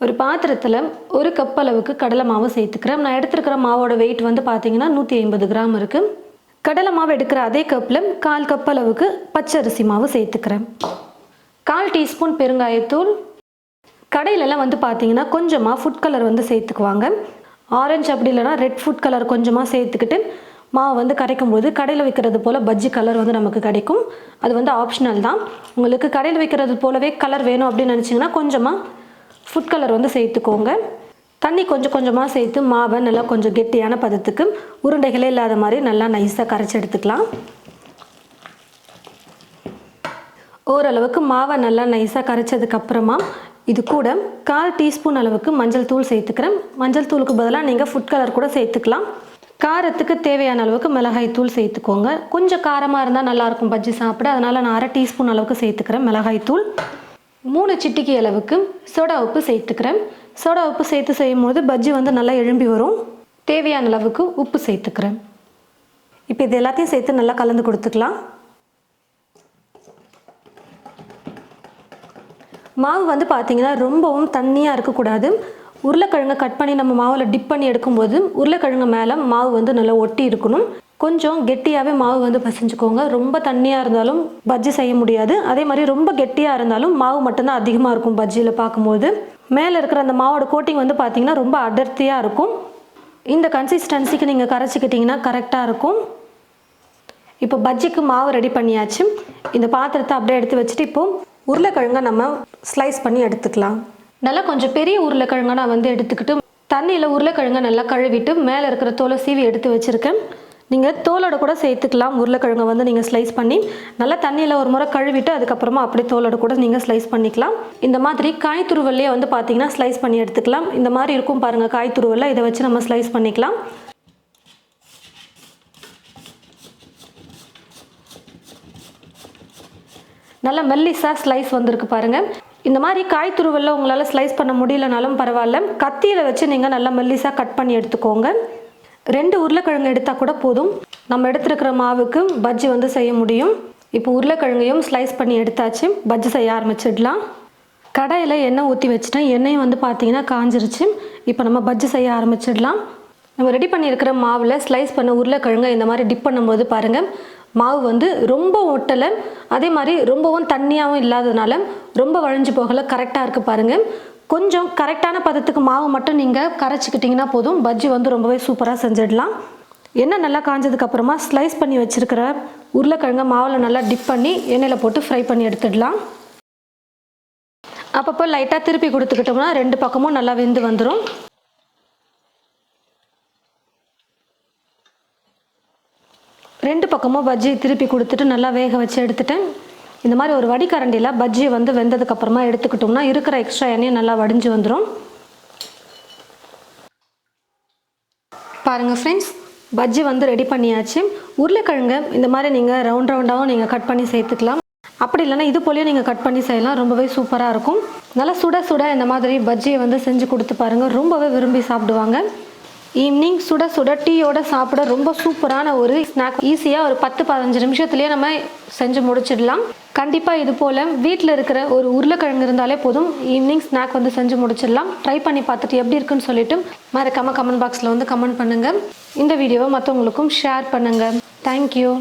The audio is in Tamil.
ஒரு பாத்திரத்தில் 1 கப் அளவுக்கு கடலை மாவு சேர்த்துக்கிறேன். நான் எடுத்துருக்கிற மாவோட வெயிட் வந்து பார்த்தீங்கன்னா 150 கிராம் இருக்குது. கடலை மாவு எடுக்கிற அதே கப்பில் 1/4 கப் அளவுக்கு பச்சரிசி மாவு சேர்த்துக்கிறேன். 1/4 டீஸ்பூன் பெருங்காயத்தூள். கடையிலலாம் வந்து பார்த்தீங்கன்னா கொஞ்சமாக ஃபுட் கலர் வந்து சேர்த்துக்குவாங்க. ஆரஞ்சு அப்படி இல்லைனா ரெட் ஃபுட் கலர் கொஞ்சமாக சேர்த்துக்கிட்டு மாவு வந்து கரைக்கும் போது கடையில் வைக்கிறது போல் பஜ்ஜி கலர் வந்து நமக்கு கிடைக்கும். அது வந்து ஆப்ஷனல் தான். உங்களுக்கு கடையில் வைக்கிறது போலவே கலர் வேணும் அப்படின்னு நினச்சிங்கன்னா கொஞ்சமாக ஃபுட் கலர் வந்து சேர்த்துக்கோங்க. தண்ணி கொஞ்சம் கொஞ்சமாக சேர்த்து மாவை நல்லா கொஞ்சம் கெட்டியான பதத்துக்கு உருண்டைகளே இல்லாத மாதிரி நல்லா நைஸாக கரைச்சி எடுத்துக்கலாம். ஓரளவுக்கு மாவை நல்லா நைஸாக கரைச்சதுக்கப்புறமா இது கூட 1/4 டீஸ்பூன் அளவுக்கு மஞ்சள் தூள் சேர்த்துக்கிறேன். மஞ்சள் தூளுக்கு பதிலாக நீங்கள் ஃபுட் கலர் கூட சேர்த்துக்கலாம். காரத்துக்கு தேவையான அளவுக்கு மிளகாய் தூள் சேர்த்துக்கோங்க. கொஞ்சம் காரமாக இருந்தால் நல்லாயிருக்கும் பஜ்ஜி சாப்பிட. அதனால் நான் 1/2 டீஸ்பூன் அளவுக்கு சேர்த்துக்கிறேன் மிளகாய் தூள். 3 சிட்டிகை அளவுக்கு சோடா உப்பு சேர்த்துக்கிறேன். சோடா உப்பு சேர்த்து செய்யும் போது பஜ்ஜி வந்து நல்லா எழும்பி வரும். தேவையான அளவுக்கு உப்பு சேர்த்துக்கிறேன். இப்போ இது எல்லாத்தையும் சேர்த்து நல்லா கலந்து கொடுத்துக்கலாம். மாவு வந்து பார்த்திங்கன்னா ரொம்பவும் தண்ணியாக இருக்கக்கூடாது. உருளைக்கிழங்கை கட் பண்ணி நம்ம மாவில் டிப் பண்ணி எடுக்கும்போது உருளைக்கிழங்கு மேலே மாவு வந்து நல்லா ஒட்டி இருக்கணும். கொஞ்சம் கெட்டியாகவே மாவு வந்து பசைஞ்சுக்கோங்க. ரொம்ப தண்ணியாக இருந்தாலும் பஜ்ஜி செய்ய முடியாது. அதே மாதிரி ரொம்ப கெட்டியாக இருந்தாலும் மாவு மட்டும்தான் அதிகமாக இருக்கும் பஜ்ஜியில் பார்க்கும்போது. மேலே இருக்கிற அந்த மாவோட கோட்டிங் வந்து பார்த்திங்கன்னா ரொம்ப அடர்த்தியாக இருக்கும். இந்த கன்சிஸ்டன்சிக்கு நீங்கள் கரைச்சிக்கிட்டிங்கன்னா கரெக்டாக இருக்கும். இப்போ பஜ்ஜிக்கு மாவு ரெடி பண்ணியாச்சு. இந்த பாத்திரத்தை அப்படியே எடுத்து வச்சுட்டு இப்போது உருளைக்கிழங்கை நம்ம ஸ்லைஸ் பண்ணி எடுத்துக்கலாம். நல்லா கொஞ்சம் பெரிய உருளைக்கிழங்கை நான் வந்து எடுத்துக்கிட்டு தண்ணியில் உருளைக்கிழங்கை நல்லா கழுவிட்டு மேலே இருக்கிற தோலை சீவி எடுத்து வச்சுருக்கேன். நீங்கள் தோலோட கூட சேர்த்துக்கலாம். உருளைக்கிழங்கை வந்து நீங்கள் ஸ்லைஸ் பண்ணி நல்லா தண்ணியில் ஒரு முறை கழுவிட்டு அதுக்கப்புறமா அப்படியே தோலோட கூட நீங்கள் ஸ்லைஸ் பண்ணிக்கலாம். இந்த மாதிரி காய் துருவல்லையே வந்து பார்த்தீங்கன்னா ஸ்லைஸ் பண்ணி எடுத்துக்கலாம். இந்த மாதிரி இருக்கும் பாருங்கள் காய் துருவல்ல, இதை வச்சு நம்ம ஸ்லைஸ் பண்ணிக்கலாம். நல்லா மெல்லிஸாக ஸ்லைஸ் வந்திருக்கு பாருங்கள். இந்த மாதிரி காய் துருவல்ல உங்களால் ஸ்லைஸ் பண்ண முடியலனாலும் பரவாயில்ல, கத்தியில் வச்சு நீங்கள் நல்லா மெல்லிஸாக கட் பண்ணி எடுத்துக்கோங்க. 2 உருளைக்கிழங்கு எடுத்தால் கூட போதும். நம்ம எடுத்துருக்கிற மாவுக்கு பஜ்ஜி வந்து செய்ய முடியும். இப்போ உருளைக்கிழங்கையும் ஸ்லைஸ் பண்ணி எடுத்தாச்சு. பஜ்ஜி செய்ய ஆரம்பிச்சிடலாம். கடாயில் எண்ணெய் ஊற்றி வச்சுட்டேன். எண்ணெயும் வந்து பார்த்தீங்கன்னா காஞ்சிருச்சு. இப்போ நம்ம பஜ்ஜி செய்ய ஆரம்பிச்சிடலாம். நம்ம ரெடி பண்ணியிருக்கிற மாவில் ஸ்லைஸ் பண்ண உருளைக்கிழங்கை இந்த மாதிரி டிப் பண்ணும்போது பாருங்கள் மாவு வந்து ரொம்ப ஒட்டலை, அதே மாதிரி ரொம்பவும் தண்ணியாகவும் இல்லாததுனால ரொம்ப வழிஞ்சு போகலை, கரெக்டாக இருக்குது பாருங்கள். கொஞ்சம் கரெக்டான பதத்துக்கு மாவு மட்டும் நீங்கள் கரைச்சிக்கிட்டிங்கன்னா போதும். பஜ்ஜி வந்து ரொம்பவே சூப்பராக செஞ்சிடலாம். எண்ணெய் நல்லா காஞ்சதுக்கப்புறமா ஸ்லைஸ் பண்ணி வச்சுருக்கிற உருளைக்கிழங்கை மாவில் நல்லா டிப் பண்ணி எண்ணெயில் போட்டு ஃப்ரை பண்ணி எடுத்துடலாம். அப்பப்போ லைட்டாக திருப்பி கொடுத்துக்கிட்டோம்னா 2 பக்கமும் நல்லா வெந்து வந்துடும். ரெண்டு பக்கமும் பஜ்ஜி திருப்பி கொடுத்துட்டு நல்லா வேக வச்சு எடுத்துட்டேன். இந்த மாதிரி ஒரு வடிகரண்டியில் பஜ்ஜியை வந்து வெந்ததுக்கப்புறமா எடுத்துக்கிட்டோம்னா இருக்கிற எக்ஸ்ட்ரா எண்ணெயும் நல்லா வடிஞ்சு வந்துடும். பாருங்கள் ஃப்ரெண்ட்ஸ், பஜ்ஜி வந்து ரெடி பண்ணியாச்சு. உருளைக்கிழங்கு இந்த மாதிரி நீங்கள் ரவுண்டாகவும் நீங்கள் கட் பண்ணி சேர்த்துக்கலாம். அப்படி இல்லைனா இது போலேயும் நீங்கள் கட் பண்ணி செய்யலாம். ரொம்பவே சூப்பராக இருக்கும். நல்லா சுட சுட இந்த மாதிரி பஜ்ஜியை வந்து செஞ்சு கொடுத்து பாருங்கள். ரொம்பவே விரும்பி சாப்பிடுவாங்க. ஈவினிங் சுட சுட டீயோட சாப்பிட ரொம்ப சூப்பரான ஒரு ஸ்நாக். ஈஸியாக ஒரு 10-15 நிமிஷத்துலேயே நம்ம செஞ்சு முடிச்சிடலாம். கண்டிப்பாக இது போல் வீட்டில் இருக்கிற ஒரு உருளைக்கிழங்கு இருந்தாலே போதும், ஈவினிங் ஸ்நாக் வந்து செஞ்சு முடிச்சிடலாம். ட்ரை பண்ணி பார்த்துட்டு எப்படி இருக்குன்னு சொல்லிட்டு மறக்காமல் கமெண்ட் பாக்ஸில் வந்து கமெண்ட் பண்ணுங்கள். இந்த வீடியோவை மற்றவங்களுக்கும் ஷேர் பண்ணுங்கள். தேங்க்யூ.